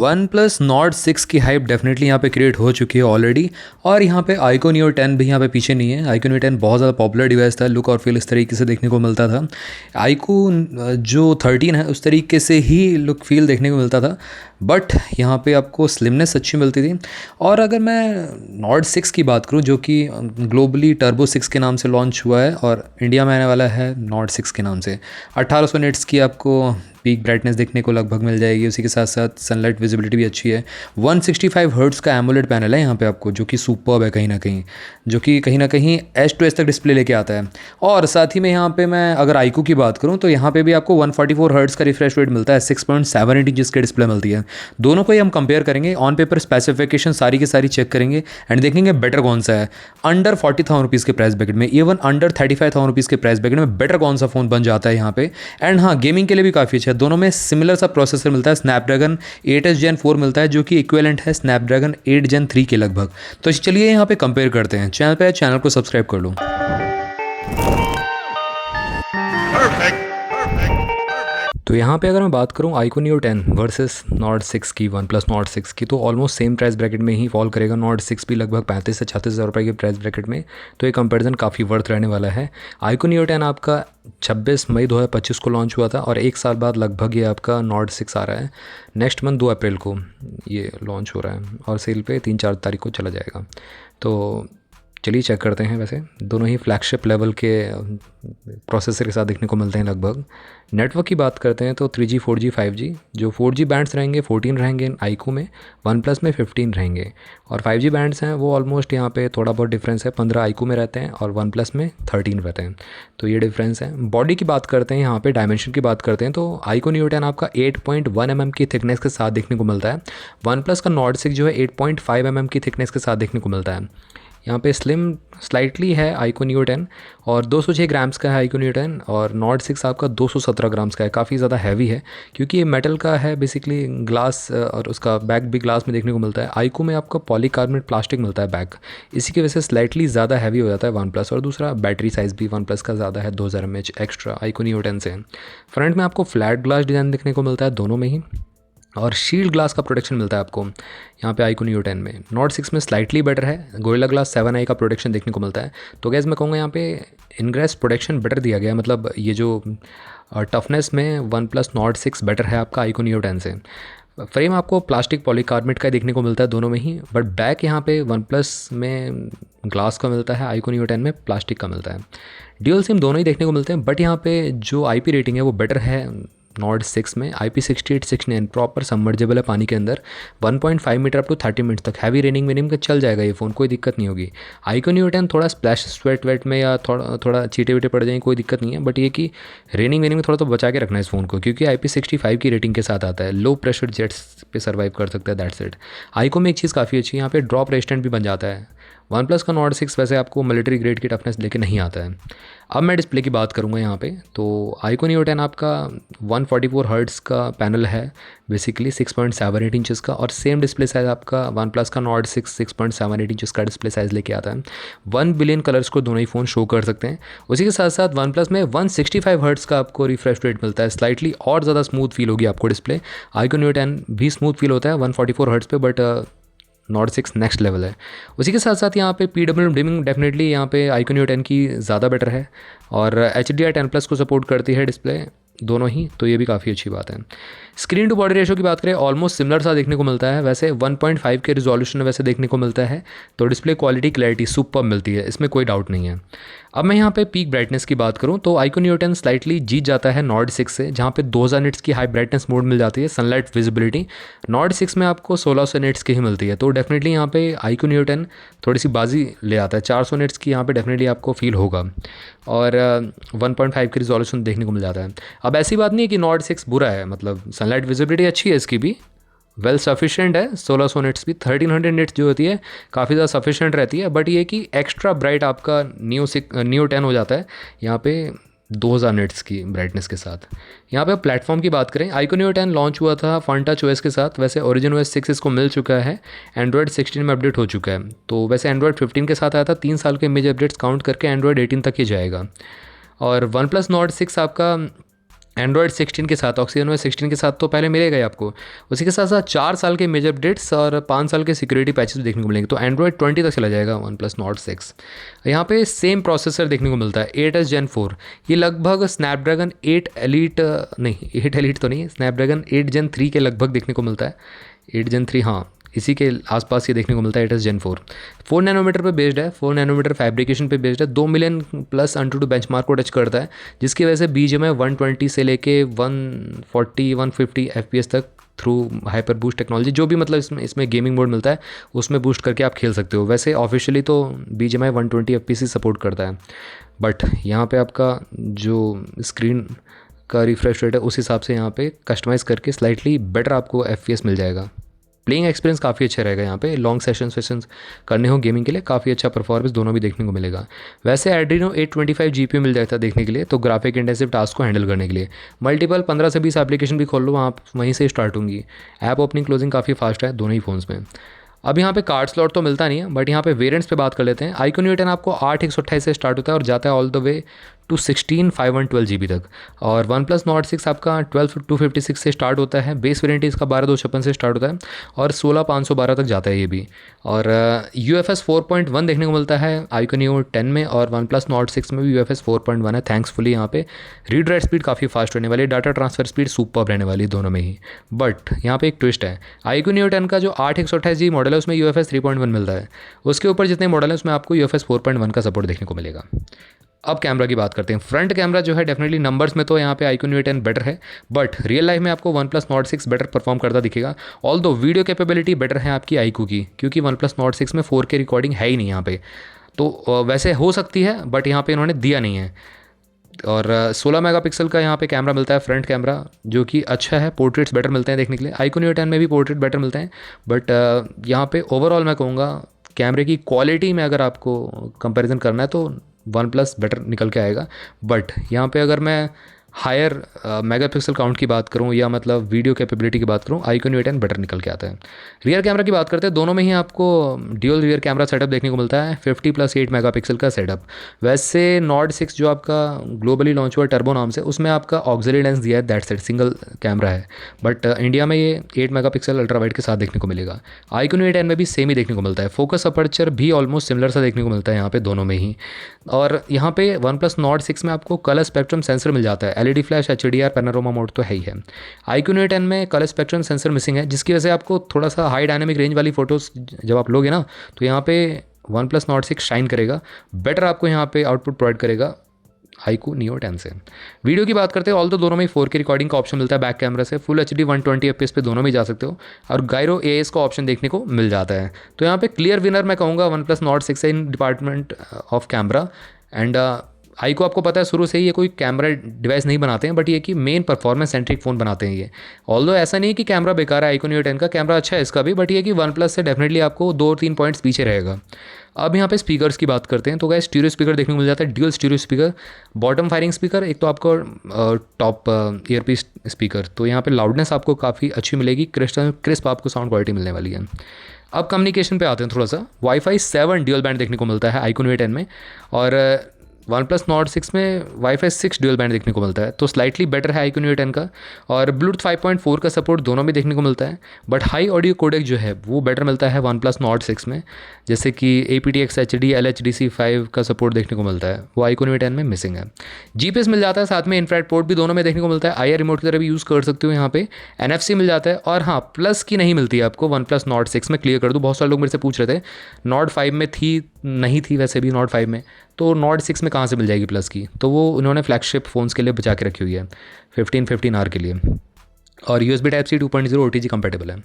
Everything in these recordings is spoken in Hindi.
वन प्लस नॉट 6 की हाइप डेफिनेटली यहाँ पे क्रिएट हो चुकी है ऑलरेडी। और यहाँ पे आइको नियो 10 भी यहाँ पे पीछे नहीं है। आइको नियो 10 बहुत ज़्यादा पॉपुलर डिवाइस था, लुक और फील इस तरीके से देखने को मिलता था। आइको जो 13 है उस तरीके से ही लुक फील देखने को मिलता था, बट यहाँ पे आपको स्लिमनेस अच्छी मिलती थी। और अगर मैं नॉट 6 की बात करूँ, जो कि ग्लोबली टर्बो 6 के नाम से लॉन्च हुआ है और इंडिया में आने वाला है नॉट 6 के नाम से, 1800 निट्स की आपको पीक ब्राइटनेस देखने को लगभग मिल जाएगी। उसी के साथ साथ सनलाइट विजिबिलिटी भी अच्छी है। 165 हर्ट्स का एमोलेड पैनल है यहाँ पे आपको, जो कि सुपर्ब है कहीं ना कहीं एज टू एज तक डिस्प्ले लेके आता है। और साथ ही में यहाँ पे मैं अगर आइकू की बात करूँ तो यहाँ पे भी आपको 144 हर्ट्स का रिफ्रेश रेट मिलता है, 6.7 इंच की डिस्प्ले मिलती है। दोनों को ही हम कंपेयर करेंगे, ऑन पेपर स्पेसिफिकेशन सारी की सारी चेक करेंगे एंड देखेंगे बेटर कौन सा है। अंडर 40,000 रुपीज़ के प्राइस ब्रैकेट में, इवन अंडर 35,000 रुपीज़ के प्राइस ब्रैकेट में बेटर कौन सा फ़ोन बन जाता है यहाँ पे। एंड हाँ, गेमिंग के लिए भी काफ़ी अच्छा है। दोनों में सिमिलर सा प्रोसेसर मिलता है, स्नैपड्रैगन 8s Gen 4 मिलता है, जो कि इक्विवेलेंट है स्नैपड्रैगन 8 Gen 3 के लगभग। तो चलिए यहाँ पे कंपेयर करते हैं। चैनल को सब्सक्राइब कर लो। तो यहाँ पे अगर मैं बात करूँ आइको नियो 10 वर्सेस नॉट 6 की, वन प्लस नॉट 6 की, तो ऑलमोस्ट सेम प्राइस ब्रैकेट में ही फॉल करेगा। नॉट 6 भी लगभग 35 से 36 हज़ार रुपये के प्राइस ब्रैकेट में, तो ये कंपैरिजन काफ़ी वर्थ रहने वाला है। आइको नियो 10 आपका 26 मई 2025 को लॉन्च हुआ था और एक साल बाद लगभग ये आपका नॉट 6 आ रहा है। नेक्स्ट मंथ 2 अप्रैल को ये लॉन्च हो रहा है और सेल पे 3-4 तारीख को चला जाएगा। तो चलिए चेक करते हैं। वैसे दोनों ही फ्लैगशिप लेवल के प्रोसेसर के साथ देखने को मिलते हैं लगभग। नेटवर्क की बात करते हैं तो 3G 4G 5G, जो 4G बैंड्स रहेंगे 14 रहेंगे आइको में, वन प्लस में 15 रहेंगे। और 5G बैंड्स हैं वो ऑलमोस्ट यहाँ पे थोड़ा बहुत डिफरेंस है, 15 आइको में रहते हैं और वन प्लस में 13 रहते हैं। तो ये डिफरेंस है। बॉडी की बात करते हैं, यहाँ पे डायमेंशन की बात करते हैं तो आइको नियो 10 आपका 8.1 mm की थिकनेस के साथ देखने को मिलता है। वन प्लस का नॉट 6 जो है 8.5 mm की थिकनेस के साथ देखने को मिलता है। यहाँ पे स्लिम स्लाइटली है आइको नियो 10 और 206 ग्राम्स का है आइको नियो 10, और नॉट 6 आपका 217 ग्राम्स का है। काफ़ी ज़्यादा हैवी है क्योंकि ये मेटल का है बेसिकली, ग्लास और उसका बैक भी ग्लास में देखने को मिलता है। आइको में आपका पॉलीकार्बोनेट प्लास्टिक मिलता है बैक, इसी की वजह से स्लाइटली ज़्यादा हैवी हो जाता है वन प्लस। और दूसरा बैटरी साइज़ भी वन प्लस का ज़्यादा है, 2000 mAh एक्स्ट्रा आइको नियो 10 से। फ्रंट में आपको फ्लैट ग्लास डिज़ाइन देखने को मिलता है दोनों में ही, और शील्ड ग्लास का प्रोटेक्शन मिलता है आपको यहाँ पे आइको नियो 10 में। नॉट 6 में स्लाइटली बेटर है, गोरिल्ला ग्लास 7i का प्रोटेक्शन देखने को मिलता है। तो गैस मैं कहूँगा यहाँ पे इनग्रेस प्रोटेक्शन बेटर दिया गया है, मतलब ये जो टफनेस में वन प्लस नॉट 6 बेटर है आपका आइको नियो 10 से। फ्रेम आपको प्लास्टिक पॉलीकार्बोनेट का देखने को मिलता है दोनों में ही, बट बैक यहाँ पे वन प्लस में ग्लास का मिलता है, आइको नियो 10 में प्लास्टिक का मिलता है। ड्यूल सिम दोनों ही देखने को मिलते हैं, बट यहाँ पे जो IP रेटिंग है वो बेटर है नॉट 6 में। IP6869 प्रॉपर सबमर्जेबल है पानी के अंदर, 1.5 मीटर अप टू 30 मिनट तक। हैवी रेनिंग वेनिंग का चल जाएगा ये फ़ोन, कोई दिक्कत नहीं होगी। आइको नियो 10 थोड़ा स्प्लैश स्वेट वेट में या थोड़ा चीटे वीटे पड़ जाएंगे, कोई दिक्कत नहीं है, बट ये कि रेनिंग वेनिंग में थोड़ा तो बचा के रखना है इस फ़ोन को, क्योंकि IP65 की रेटिंग के साथ आता है। लो प्रेशर जेट्स पे सर्वाइव कर सकता है, दैट्स इट। आइको में एक चीज़ काफ़ी अच्छी है, यहाँ पे ड्रॉप रेजिस्टेंट भी बन जाता है। वन प्लस का नॉट 6 वैसे आपको मिलिट्री ग्रेड की टफनेस लेके नहीं आता है। अब मैं डिस्प्ले की बात करूँगा यहाँ पे, तो आइको नियो 10 आपका 144 हर्ट्स का पैनल है बेसिकली, 6.78 इंचेस का, और सेम डिस्प्ले साइज़ आपका वन प्लस का नॉट 6.78 इंचेस का डिस्प्ले साइज़ लेके आता है। 1 बिलियन कलर्स को दोनों ही फ़ोन शो कर सकते हैं। उसी के साथ साथ वन प्लस में 165 हर्ट्स का आपको रिफ्रेश रेट मिलता है, स्लाइटली और ज़्यादा स्मूथ फील होगी आपको डिस्प्ले। आइको नियो 10 भी स्मूथ फील होता है 144 हर्ट्स पे, बट नॉट 6 नेक्स्ट लेवल है। उसी के साथ साथ यहाँ पे PWM डिमिंग डेफिनेटली यहाँ पे आइको नियो 10 की ज़्यादा बेटर है, और HDR 10+ को सपोर्ट करती है डिस्प्ले दोनों ही, तो ये भी काफ़ी अच्छी बात है। स्क्रीन टू बॉडी रेशो की बात करें ऑलमोस्ट सिमिलर सा देखने को मिलता है। वैसे 1.5 के रिजोल्यूशन में वैसे देखने को मिलता है, तो डिस्प्ले क्वालिटी क्लैरिटी सुपर मिलती है, इसमें कोई डाउट नहीं है। अब मैं यहाँ पे पीक ब्राइटनेस की बात करूँ तो आइको नियो 10 स्लाइटली जीत जाता है नॉट 6 से, जहाँ पे 2000 निट्स की हाई ब्राइटनेस मोड मिल जाती है, सनलाइट विजिबिलिटी। नॉट 6 में आपको 1600 निट्स की ही मिलती है, तो डेफिनेटली यहाँ पे आइको नियो 10 थोड़ी सी बाजी ले आता है। 400 निट्स की यहाँ पे डेफिनेटली आपको फील होगा, और 1.5 की रिजोल्यूशन देखने को मिल जाता है। अब ऐसी बात नहीं है कि नॉट 6 बुरा है, मतलब सनलाइट विजिबिलिटी अच्छी है इसकी भी, वेल सफिशिएंट है। 1600 निट्स भी, 1300 निट्स जो होती है काफ़ी ज़्यादा सफिशिएंट रहती है, बट ये कि एक्स्ट्रा ब्राइट आपका नियो 10 हो जाता है यहाँ पे 2000 निट्स की ब्राइटनेस के साथ। यहाँ पे प्लेटफॉर्म की बात करें, आइको नियो 10 लॉन्च हुआ था फनटच OS के साथ। वैसे ओरिजिन OS 6 इसको मिल चुका है, एंड्रॉयड 16 में अपडेट हो चुका है। तो वैसे एंड्रॉयड 15 के साथ आया था, 3 साल के मेजर अपडेट्स काउंट करके एंड्रॉयड 18 तक ही जाएगा। और वन प्लस नॉट 6 आपका एंड्रॉयड 16 के साथ, ऑक्सीजन OS 16 के साथ तो पहले मिलेगा ही आपको। उसी के साथ साथ 4 साल के मेजर अपडेट्स और 5 साल के सिक्योरिटी पैचेस देखने को मिलेंगे। तो एंड्रॉयड 20 तक चला जाएगा वन प्लस नॉट 6। यहाँ पे सेम प्रोसेसर देखने को मिलता है 8s Gen 4। ये लगभग स्नैपड्रैगन 8 एलीट नहीं, 8 एलीट तो नहीं, स्नैपड्रैगन 8 Gen 3 के लगभग देखने को मिलता है। 8 Gen 3, हाँ, इसी के आसपास ये देखने को मिलता है 8s Gen 4। 4 नैनोमीटर पे बेस्ड है, 4 नैनोमीटर फैब्रिकेशन पे बेस्ड है, 2 मिलियन प्लस AnTuTu बेंचमार्क को टच करता है, जिसकी वजह से BGMI 120 से लेके 140 150 FPS तक थ्रू हाइपर बूस्ट टेक्नोलॉजी, जो भी मतलब इसमें गेमिंग मोड मिलता है उसमें बूस्ट करके आप खेल सकते हो। वैसे ऑफिशियली तो BGMI 120 FPS सपोर्ट करता है, बट यहाँ पे आपका जो स्क्रीन का रिफ्रेश रेट है उस हिसाब से यहाँ पे कस्टमाइज़ करके स्लाइटली बेटर आपको FPS मिल जाएगा। प्लेइंग एक्सपीरियंस काफ़ी अच्छा रहेगा। यहाँ पे लॉन्ग सेशंस करने हो गेमिंग के लिए काफ़ी अच्छा परफॉर्मेंस दोनों भी देखने को मिलेगा। वैसे एड्रीनो 825 GPU मिल जाता है देखने के लिए, तो ग्राफिक इंटेंसिव टास्क को हैंडल करने के लिए मल्टीपल 15 से 20 एप्लीकेशन भी खोल लो आप, वहीं से स्टार्ट होंगी। ऐप ओपनिंग क्लोजिंग काफ़ी फास्ट है दोनों ही फ़ोन्स में। अब यहाँ पे कार्ड स्लॉट तो मिलता नहीं है, बट यहाँ पे वेरिएंट्स पे बात कर लेते हैं। iQOO Neo 10 आपको 8 128 से स्टार्ट होता है और जाता है all the way to 16 512 GB तक। और वन प्लस नॉट 6 आपका 12 256 से स्टार्ट होता है। बेस वेरिएंट इसका 12 256 से स्टार्ट होता है और 16 512 तक जाता है ये भी। और UFS 4.1 देखने को मिलता है iQOO Neo 10 में, और वन प्लस नॉट 6 में भी UFS 4.1 है। थैंक्सफुली यहाँ पे रीड राइट स्पीड काफ़ी फास्ट रहने वाली है, डाटा ट्रांसफर स्पीड सुपर रहने वाली है दोनों में ही। बट यहाँ पे एक ट्विस्ट है, iQOO Neo 10 का जो 8 128 GB मॉडल है उसमें UFS 3.1 मिलता है। उसके ऊपर जितने मॉडल है उसमें आपको UFS 4.1 का सपोर्ट देखने को मिलेगा। अब कैमरा की बात करते हैं। फ्रंट कैमरा जो है डेफिनेटली नंबर्स में तो यहाँ पे iQOO Neo 10 बेटर है, बट रियल लाइफ में आपको one plus not 6 better perform करता दिखेगा। ऑल दो वीडियो कैपेबिलिटी बेटर है आपकी iQOO की, क्योंकि वन प्लस नॉट 6 में 4K रिकॉर्डिंग है ही नहीं यहाँ पे। तो वैसे हो सकती है बट यहाँ पे इन्होंने दिया नहीं है। और 16 मेगापिक्सल का यहाँ पे कैमरा मिलता है फ्रंट कैमरा, जो कि अच्छा है। पोर्ट्रेट्स बेटर मिलते हैं देखने के लिए। iQOO Neo 10 में भी पोर्ट्रेट बेटर मिलते हैं, बट यहाँ पे ओवरऑल मैं कहूँगा कैमरे की क्वालिटी में अगर आपको कंपैरिजन करना है तो वन प्लस बेटर निकल के आएगा। बट यहाँ पे अगर मैं हायर मेगापिक्सल काउंट की बात करूँ या मतलब वीडियो कैपेबिलिटी की बात करूँ, iQOO Neo 10 बेटर निकल के आता है। रियर कैमरा की बात करते हैं, दोनों में ही आपको ड्यूल रियर कैमरा सेटअप देखने को मिलता है, 50+8 मेगापिक्सल का सेटअप। वैसे नॉट 6 जो आपका ग्लोबली लॉन्च हुआ टर्बो नाम से, उसमें आपका ऑक्सिलरी लेंस दिया है, दैट सेट सिंगल कैमरा है। बट इंडिया में ये 8 मेगापिक्सल अल्ट्रा वाइड के साथ देखने को मिलेगा। iQOO Neo 10 में भी सेम ही देखने को मिलता है। फोकस अपर्चर भी ऑलमोस्ट सिमिलर सा देखने को मिलता है यहाँ पे दोनों में ही। और यहाँ पे वन प्लस नॉट 6 में आपको कलर स्पेक्ट्रम सेंसर मिल जाता है, LED flash, HDR, panorama mode तो है ही है। iQOO Neo 10 में कलर स्पेक्ट्रम सेंसर मिसिंग है, जिसकी वजह से आपको थोड़ा सा हाई डायनामिक रेंज वाली फोटोज़ जब आप लोगे ना, तो यहाँ पे वन प्लस नॉट 6 शाइन करेगा, बेटर आपको यहाँ पे आउटपुट प्रोवाइड करेगा iQOO Neo 10 से। वीडियो की बात करते हैं, ऑल तो दोनों में 4K रिकॉर्डिंग का ऑप्शन मिलता है बैक कैमरा से। फुल HD 120 FPS पे दोनों में जा सकते हो, और गायरो AIS का ऑप्शन देखने को मिल जाता है। तो यहाँ पे क्लियर विनर मैं कहूँगा one plus not 6 in department of camera. And iQOO आपको पता है शुरू से ही ये कोई कैमरा डिवाइस नहीं बनाते हैं, बट ये कि मेन परफॉर्मेंस सेंट्रिक फ़ोन बनाते हैं ये। ऑल्दो ऐसा नहीं कि कैमरा बेकार है, iQOO Neo 10 का कैमरा अच्छा है इसका भी, बट ये कि वन प्लस से डेफिनेटली आपको 2-3 पॉइंट्स पीछे रहेगा। अब यहाँ पे स्पीकर्स की बात करते हैं, तो गाइस स्टीरियो स्पीकर देखने को मिल जाता है, dual stereo speaker, bottom firing speaker, एक तो आपको टॉप ईयरपीस स्पीकर। तो यहाँ पे लाउडनेस आपको काफ़ी अच्छी मिलेगी, क्रिस्प आपको साउंड क्वालिटी मिलने वाली है। अब कम्युनिकेशन पे आते हैं थोड़ा सा। Wi-Fi 7 ड्यूल बैंड देखने को मिलता है iQOO Neo 10 में, और वन प्लस नॉट 6 में Wi-Fi 6 ड्यूल बैंड देखने को मिलता है, तो स्लाइटली बेटर है iQOO Neo 10 का। और ब्लूटूथ 5.4 का सपोर्ट दोनों में देखने को मिलता है, बट हाई ऑडियो कोडेक जो है वो बेटर मिलता है वन प्लस नॉट 6 में, जैसे कि aptX HD LHDC5 का सपोर्ट देखने को मिलता है, वो iQOO Neo 10 में मिसिंग है। GPS मिल जाता है, साथ में इन्फ्रारेड पोर्ट भी दोनों में देखने को मिलता है, IR रिमोट की तरह भी यूज़ कर सकते हो यहाँ पे। NFC मिल जाता है, और हाँ प्लस की नहीं मिलती है आपको वन प्लस नॉट 6 में, क्लियर कर दूँ। बहुत सारे लोग मेरे से पूछ रहे थे नॉट 5 में थी, नहीं थी वैसे भी नॉट 5 में, तो नॉट 6 में कहाँ से मिल जाएगी प्लस की। तो वो उन्होंने फ्लैगशिप फ़ोन्स के लिए बचा के रखी हुई है 15R के लिए। और USB Type-C 2.0 OTG कंपेटेबल है।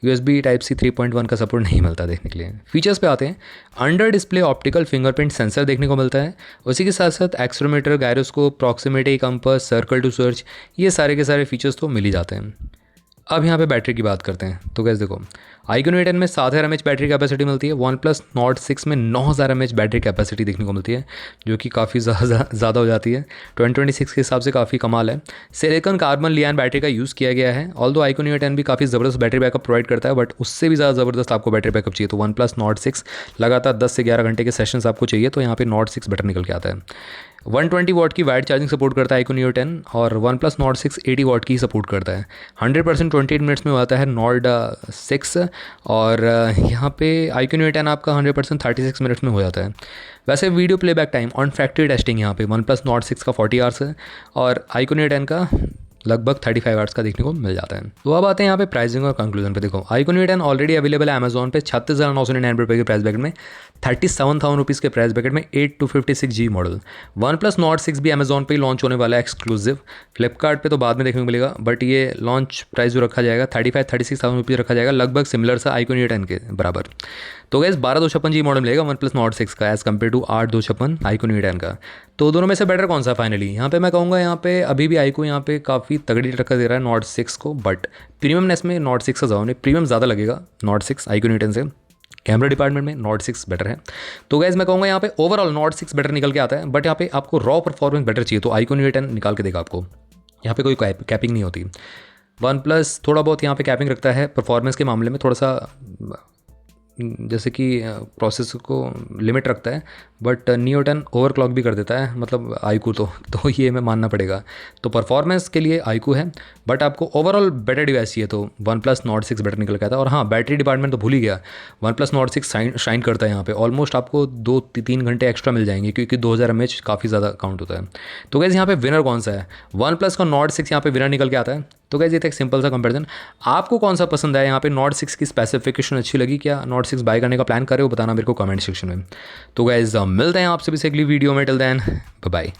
USB Type-C 3.1 का सपोर्ट नहीं मिलता देखने के लिए। फीचर्स पे आते हैं, under display optical fingerprint sensor देखने को मिलता है, उसी के साथ साथ accelerometer, gyroscope, proximity compass, circle to search, ये सारे के सारे फीचर्स तो मिल ही जाते हैं। अब यहाँ पे बैटरी की बात करते हैं, तो कैसे देखो iQOO Neo 10 में 7000 mAh बैटरी कैपेसिटी मिलती है, वन प्लस नॉट 6 में 9000 mAh बैटरी कैपेसिटी देखने को मिलती है, जो कि काफ़ी ज़्यादा हो जाती है। 2026 के हिसाब से काफ़ी कमाल है। सिलिकॉन कार्बन लियान बैटरी का यूज़ किया गया है। ऑल्दो iQOO Neo 10 भी काफ़ी ज़बरदस्त बैटरी बैकअप प्रोवाइड करता है, बट उससे भी ज़्यादा ज़बरदस्त आपको बैटरी बैकअप चाहिए, तो वन प्लस नॉट 6 लगातार 10 से 11 घंटे के सेशंस आपको चाहिए, तो यहाँ पे नॉट 6 बेटर निकल के आता है। 120 वॉट की वाइड चार्जिंग सपोर्ट करता है iQOO Neo 10 और OnePlus Nord 6 80 वॉट की सपोर्ट करता है। 100% 28 मिनट्स में आता है Nord 6 और यहाँ पे iQOO Neo 10 आपका 100% 36 मिनट्स में हो जाता है। वैसे video playback time on factory testing यहाँ पे OnePlus Nord 6 का 40 आवर्स है और iQOO Neo 10 का लगभग 35 आवर्स का देखने को मिल जाता है। तो अब आते हैं यहाँ पे प्राइसिंग और कंक्लूजन पे। देखो iQOO Neo 10 ऑलरेडी अवेलेबल है अमेजोन पे 36,999 रुपये के प्राइस ब्रैकेट में, 37,000 रुपीज़ के प्राइस ब्रैकेट में 8256G मॉडल। OnePlus Nord 6 भी अमेजोन पे ही लॉन्च होने वाला है एक्सक्लूसिव, फ्लिपकार्ट पे तो बाद में देखने को मिलेगा, बट ये लॉन्च प्राइस जो रखा जाएगा 36,000 रुपीज़ रखा जाएगा, लगभग सिमिलर सा iQOO Neo 10 के बराबर। तो गैस 12,256G मॉडल मिलेगा OnePlus Nord 6 का as compared to 8,256 iQOO Neo 10 का। तो दोनों में से बेटर कौन सा फाइनली? यहाँ पे मैं कहूँगा यहाँ पे अभी भी iQOO यहाँ पे काफ़ी तगड़ी टक्कर दे रहा है Nord 6 को, बट प्रीमियमनेस में Nord 6 का ज़्यादा प्रीमियम ज़्यादा लगेगा Nord 6 iQOO Neo 10 से। कैमरा डिपार्टमेंट में Nord 6 बेटर है। तो गैस मैं कहूँगा यहाँ पे ओवरऑल Nord 6 बेटर निकल के आता है, बट यहाँ पे आपको रॉ परफॉर्मेंस बेटर चाहिए तो iQOO Neo 10 निकाल के देगा आपको। यहाँ पे कोई कैपिंग नहीं होती। OnePlus थोड़ा बहुत यहाँ पे कैपिंग रखता है परफॉर्मेंस के मामले में, थोड़ा सा जैसे कि प्रोसेस को लिमिट रखता है, बट Neo 10 ओवर क्लॉक भी कर देता है, मतलब iQOO तो ये मैं मानना पड़ेगा। तो परफॉर्मेंस के लिए iQOO है, बट आपको ओवरऑल बेटर डिवाइस चाहिए तो OnePlus Nord 6 बेटर निकल के आता है। और हाँ, बैटरी डिपार्टमेंट तो भूल ही गया, OnePlus Nord 6 शाइन करता है यहाँ पे। ऑलमोस्ट आपको 2-3 घंटे एक्स्ट्रा मिल जाएंगे क्योंकि 2000 mAh काफ़ी ज़्यादा काउंट होता है। तो गैस यहाँ पे विनर कौन सा है? OnePlus का Nord 6 यहाँ पे विनर निकल के आता है। तो गैस ये था एक सिंपल सा कंपैरिजन। आपको कौन सा पसंद आया? यहाँ पे Nord 6 की स्पेसिफिकेशन अच्छी लगी क्या? Nord 6 बाय करने का प्लान कर रहे हो? बताना मेरे को कमेंट सेक्शन में। तो गैस मिलते हैं आपसे भी अगली वीडियो में। Till then bye bye.